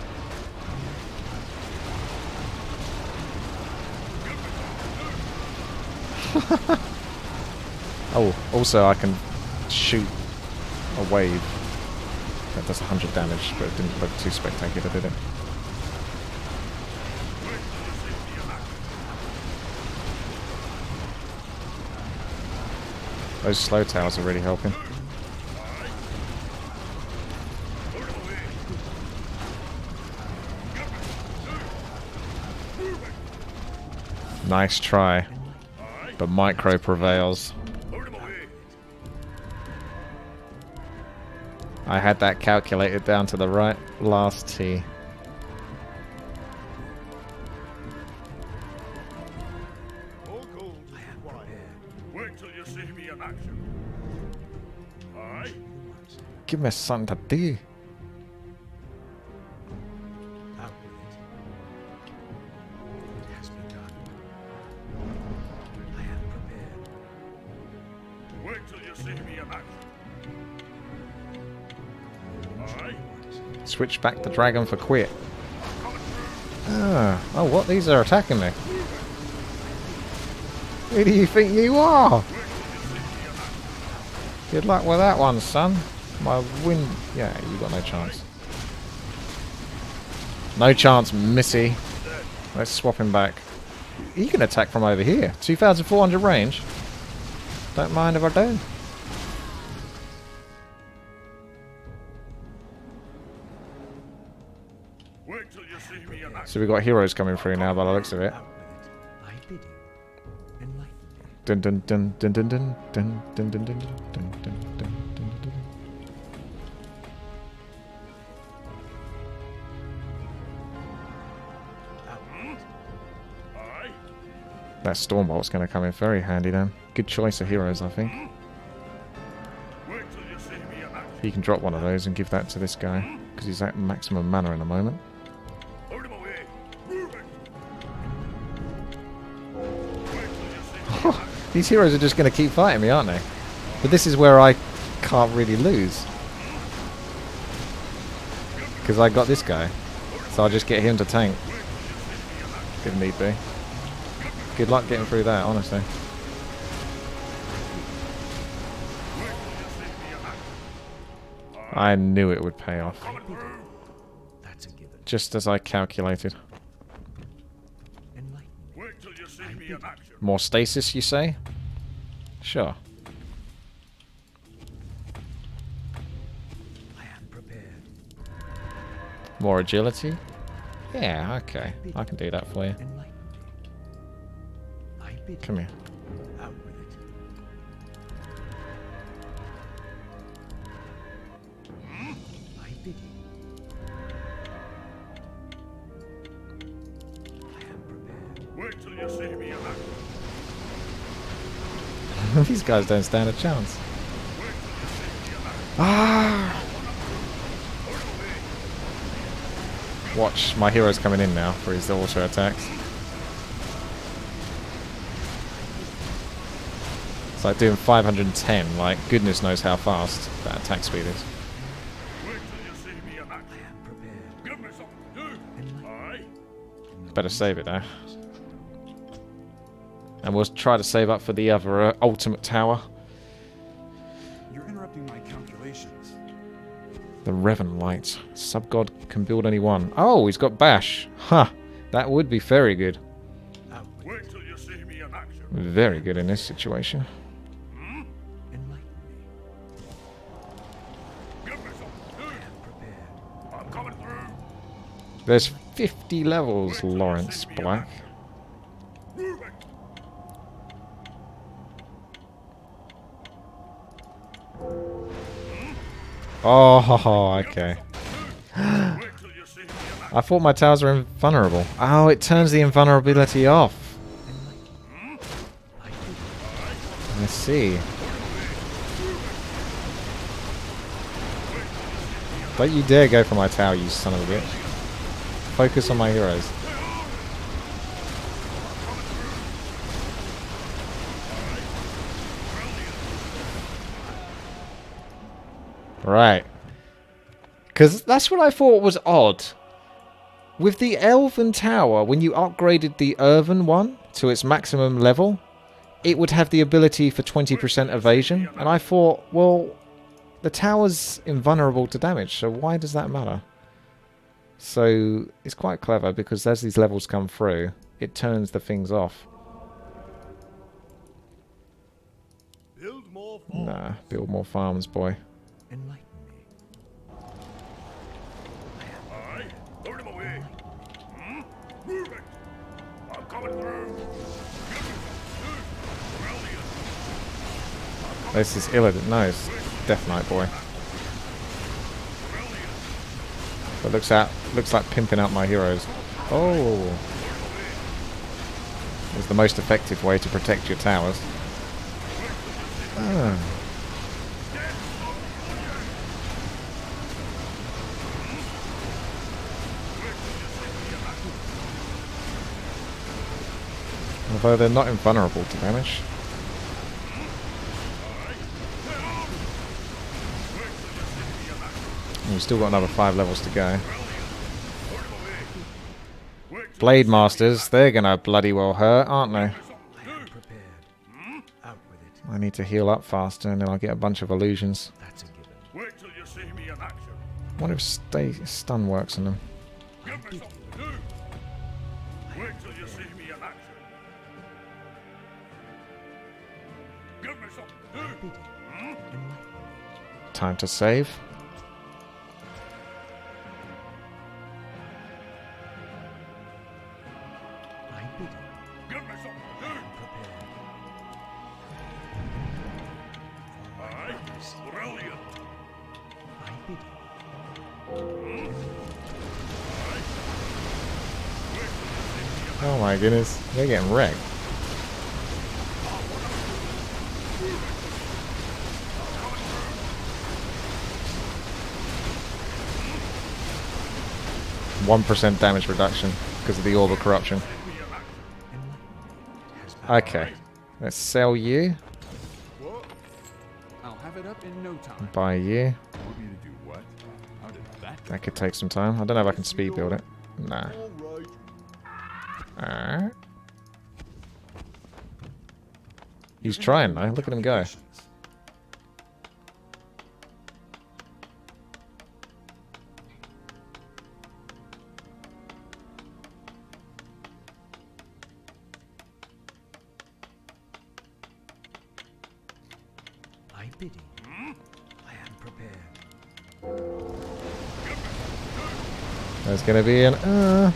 Speaker 2: Oh, also I can shoot a wave that does 100 damage, but it didn't look too spectacular, did it? Those slow towers are really helping. Nice try, but micro prevails.
Speaker 1: Hold him away.
Speaker 2: I had that calculated down to the right last T.
Speaker 1: All gold.
Speaker 4: I am prepared.
Speaker 1: Wait till you see me in action. Aye.
Speaker 2: Give me something to do.
Speaker 4: Out with it. It has begun. I am prepared.
Speaker 1: Wait till you see me in action. Aye.
Speaker 2: Switch back the dragon for quit. Ah, oh, what? These are attacking me. Who do you think you are? Good luck with that one, son. My win. Yeah, you got no chance. No chance, Missy. Let's swap him back. He can attack from over here. 2,400 range. Don't mind if I do.
Speaker 1: Wait till you see me in action.
Speaker 2: So we've got heroes coming through now by the looks of it.
Speaker 4: Out with it. My bidding. Enlighten me.
Speaker 2: Dun dun dun dun dun dun dun dun dun dun dun dun dun dun.
Speaker 4: Out with it.
Speaker 1: Aye.
Speaker 2: That Stormbolt's going to come in very handy then. Good choice of heroes, I think. You can drop one of those and give that to this guy, because he's at maximum mana in a moment.
Speaker 1: Out of my way. Moving. Wait till you see me.
Speaker 2: These heroes are just going to keep fighting me, aren't they? But this is where I can't really lose. Because I got this guy. So I'll just get him to tank. If need be. Good luck getting through that, honestly. I knew it would pay off.
Speaker 4: That's a given.
Speaker 2: Just as I calculated.
Speaker 4: Enlighten me.
Speaker 1: Wait till you see me in action.
Speaker 2: More stasis, you say? Sure.
Speaker 4: I am prepared.
Speaker 2: More agility? Yeah, okay. I can do that for you.
Speaker 4: Enlighten me. I bid
Speaker 2: Come
Speaker 4: you.
Speaker 2: here.
Speaker 4: Out with it. I bid you. I am prepared.
Speaker 1: Wait till you see me in action.
Speaker 2: These guys don't stand a chance.
Speaker 1: Wait till you see me in action.
Speaker 2: Ah! Watch, my hero's coming in now for his auto attacks. It's like doing 510, like goodness knows how fast that attack speed is.
Speaker 1: Wait till you see me in
Speaker 4: I
Speaker 1: action.
Speaker 4: am prepared.
Speaker 1: Give me something to do. Aye.
Speaker 2: Better save it now. And we'll try to save up for the other ultimate tower.
Speaker 3: You're interrupting my calculations.
Speaker 2: The Revan Light. Sub-God can build only one. Oh, he's got Bash. Huh. That would be very good.
Speaker 4: Out with
Speaker 1: Wait till you see me in action.
Speaker 2: Very good in this situation.
Speaker 4: enlighten me.
Speaker 1: Give me something to
Speaker 4: I
Speaker 1: do.
Speaker 4: am prepared.
Speaker 1: I'm coming through.
Speaker 2: There's 50 levels, Lawrence Black.
Speaker 1: Moving.
Speaker 2: Oh, okay.
Speaker 1: Wait till you see me in action.
Speaker 2: I thought my towers were invulnerable. Oh, it turns the invulnerability off. I see. Don't you dare go for my tower, you son of a bitch. Focus on my heroes. Right. Because that's what I thought was odd. With the Elven Tower, when you upgraded the Earthen one to its maximum level, it would have the ability for 20% evasion. And I thought, well, the tower's invulnerable to damage, so why does that matter? So it's quite clever because as these levels come through, it turns the things off.
Speaker 1: Build more farms.
Speaker 2: Nah, build more farms, boy.
Speaker 4: Enlighten me.
Speaker 1: Aye. Out of my way. Moving. I'm coming through. Give me something to do. Brilliant.
Speaker 2: This is Illidan. No, it's Death Knight, boy. But looks like pimping out my heroes. Oh. It's the most effective way to protect your towers. Ah. Although they're not invulnerable to damage. We've still got another 5 levels to go. Blade Masters, they're gonna bloody well hurt, aren't they?
Speaker 4: I am prepared. Out with it.
Speaker 2: I need to heal up faster and then I'll get a bunch of illusions.
Speaker 4: That's a given.
Speaker 1: Wait till you see me in action.
Speaker 2: I wonder if stun works on them.
Speaker 1: Give me something to do. Wait till you see me in action. Give me something to do.
Speaker 4: Enlighten me.
Speaker 2: Time to save.
Speaker 4: I bid you.
Speaker 1: Give me something to do.
Speaker 4: Prepared.
Speaker 1: Aye. Brilliant.
Speaker 4: I bid you.
Speaker 2: Oh my goodness, they're getting wrecked. 1% damage reduction because of the Orb of Corruption. Okay. Let's sell you.
Speaker 3: Whoa. I'll have it up in no time.
Speaker 2: Buy you.
Speaker 3: Want me to do what? How did that go?
Speaker 2: That could take some time. I don't know if I can speed build it. Nah. Alright. He's trying though. Look at him go.
Speaker 4: I bid you. I am prepared.
Speaker 2: There's gonna be an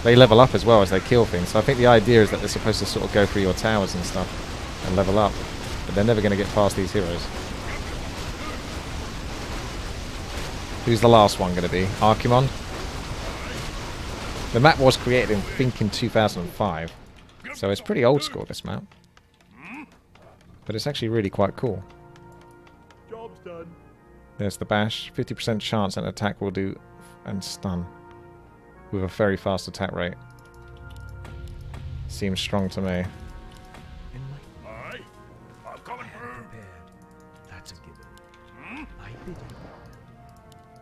Speaker 2: They level up as well as they kill things, so I think the idea is that they're supposed to sort of go through your towers and stuff and level up, but they're never going to get past these heroes. Who's the last one going to be? Archimon? The map was created in, I think, in 2005, so it's pretty old school, this map. But it's actually really quite cool.
Speaker 1: Job's done.
Speaker 2: There's the bash, 50% chance an attack will do and stun. With a very fast attack rate. Seems strong to me.
Speaker 1: Aye. I'm coming through.
Speaker 4: Prepared. That's a given. I bid you.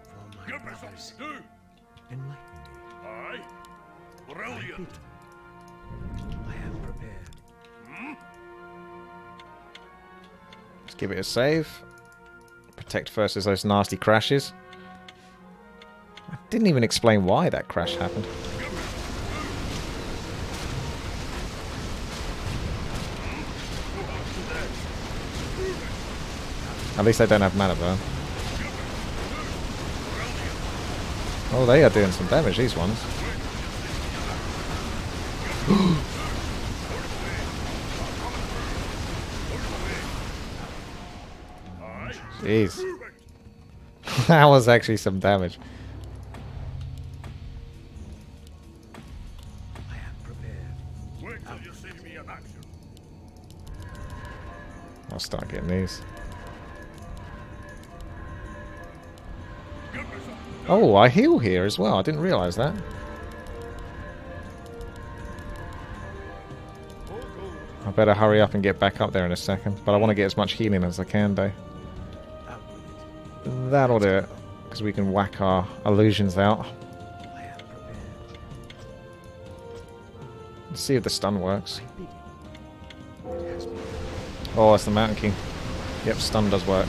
Speaker 4: For my
Speaker 1: Give me
Speaker 4: brothers.
Speaker 1: something to do.
Speaker 4: Enlighten me.
Speaker 1: Aye.
Speaker 4: I
Speaker 1: Brilliant.
Speaker 4: bid you. I am prepared.
Speaker 2: Let's give it a save. Protect versus those nasty crashes. I didn't even explain why that crash happened. At least they don't have mana burn. Oh, they are doing some damage, these ones. Jeez. That was actually some damage.
Speaker 4: I am prepared.
Speaker 1: Wait till you see me in action.
Speaker 2: I'll start getting these.
Speaker 1: Give me something.
Speaker 2: Oh, I heal here as well. I didn't realise that. I better hurry up and get back up there in a second. But I want to get as much healing as I can, though.
Speaker 4: Out with it.
Speaker 2: That'll do it. Because we can whack our illusions out.
Speaker 4: I am prepared.
Speaker 2: Let's see if the stun works.
Speaker 4: I bid you. It has been.
Speaker 2: Oh, it's the Mountain King. Yep, stun does work.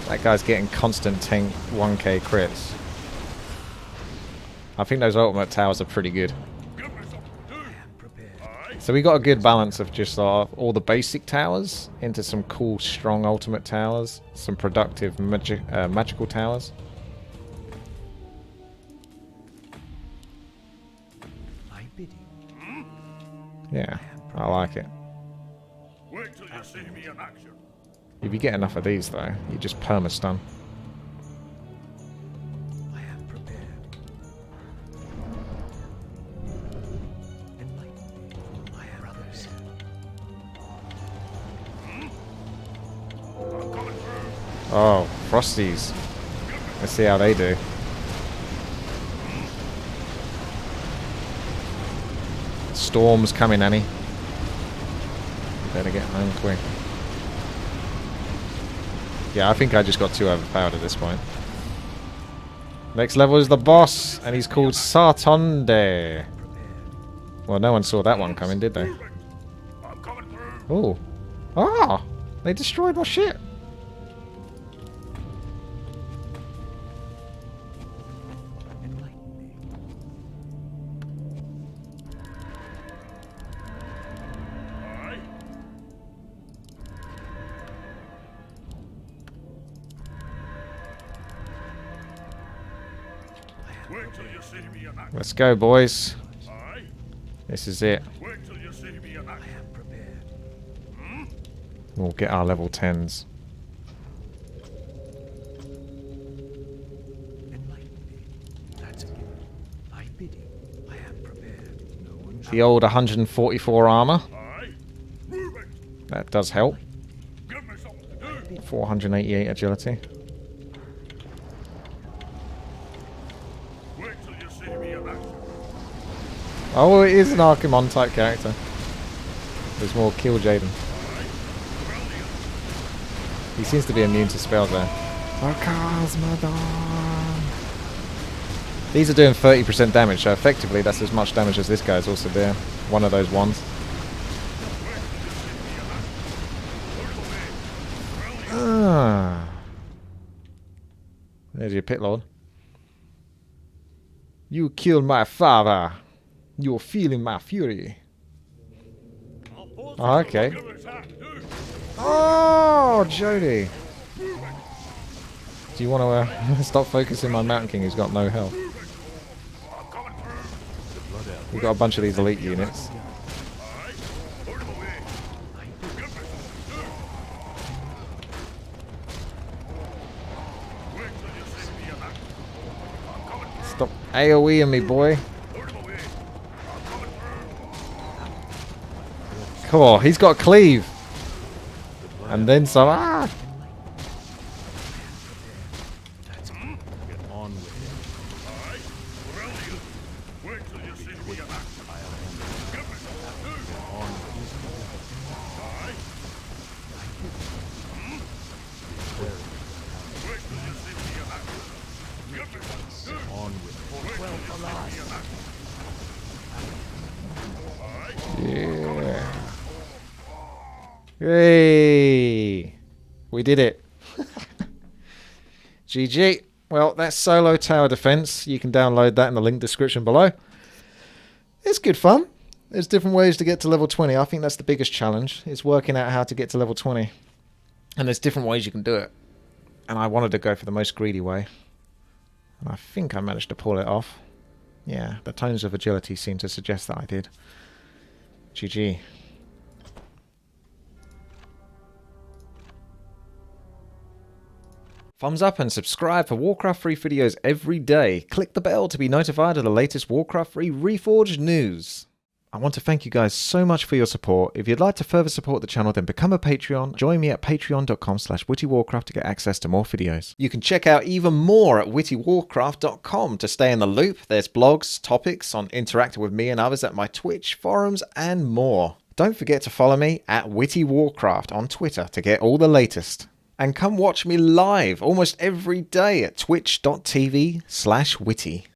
Speaker 2: That guy's getting constant tank 1k crits. I think those ultimate towers are pretty good.
Speaker 1: Give me something to do.
Speaker 4: I am prepared.
Speaker 1: Aye.
Speaker 2: So we got a good balance of just all the basic towers into some cool, strong ultimate towers, some productive magical towers.
Speaker 4: I bid you.
Speaker 2: Yeah, I like it.
Speaker 1: Wait till you see me in action.
Speaker 2: If you get enough of these, though, you just perma-stun.
Speaker 4: I am prepared. Enlighten me for my brothers.
Speaker 1: I'm coming through.
Speaker 2: Oh, Frosties. Let's see how they do. Storm's coming, Annie. Better get home quick. Yeah, I think I just got too overpowered at this point. Next level is the boss, and he's called Sartonde. Well, no one saw that one coming, did they?
Speaker 1: I'm coming through.
Speaker 2: Oh. Ah! They destroyed my shit.
Speaker 4: Enlighten me.
Speaker 1: Aye. Wait till you see me in action.
Speaker 2: Let's go, boys.
Speaker 1: Aye.
Speaker 2: This is it.
Speaker 1: Wait till you see me in
Speaker 4: I
Speaker 1: action.
Speaker 4: am prepared.
Speaker 2: We'll get our level 10s.
Speaker 4: Enlighten me.
Speaker 2: The old 144 armor.
Speaker 1: Aye. Moving.
Speaker 2: That does help.
Speaker 1: Give me something to do.
Speaker 2: 488 agility.
Speaker 1: Wait till you see me in action.
Speaker 2: Oh, it is an Archimon type character. There's more Kill Jaden. He seems to be immune to spells there. These are doing 30% damage, so effectively that's as much damage as this guy's also doing. One of those ones. Ah. There's your pit lord. You killed my father. You're feeling my fury. Oh, okay. Oh, Jody. Do you want to stop focusing on Mountain King who's got no health? We've got a bunch of these elite units. Stop AoEing me, boy. Cool, he's got cleave. And then some. Ah! Yeah. Hey, we did it. GG. Well, that's solo tower defense. You can download that in the link description below. It's good fun. There's different ways to get to level 20. I think that's the biggest challenge. Is working out how to get to level 20. And there's different ways you can do it. And I wanted to go for the most greedy way. And I think I managed to pull it off. Yeah, the tones of agility seem to suggest that I did. GG. Thumbs up and subscribe for Warcraft 3 videos every day. Click the bell to be notified of the latest Warcraft 3 Reforged news. I want to thank you guys so much for your support. If you'd like to further support the channel, then become a Patreon. Join me at patreon.com/WTiiWarcraft to get access to more videos. You can check out even more at WTiiWarcraft.com to stay in the loop. There's blogs, topics on interacting with me and others at my Twitch, forums, and more. Don't forget to follow me at WTiiWarcraft on Twitter to get all the latest. And come watch me live almost every day at twitch.tv/witty.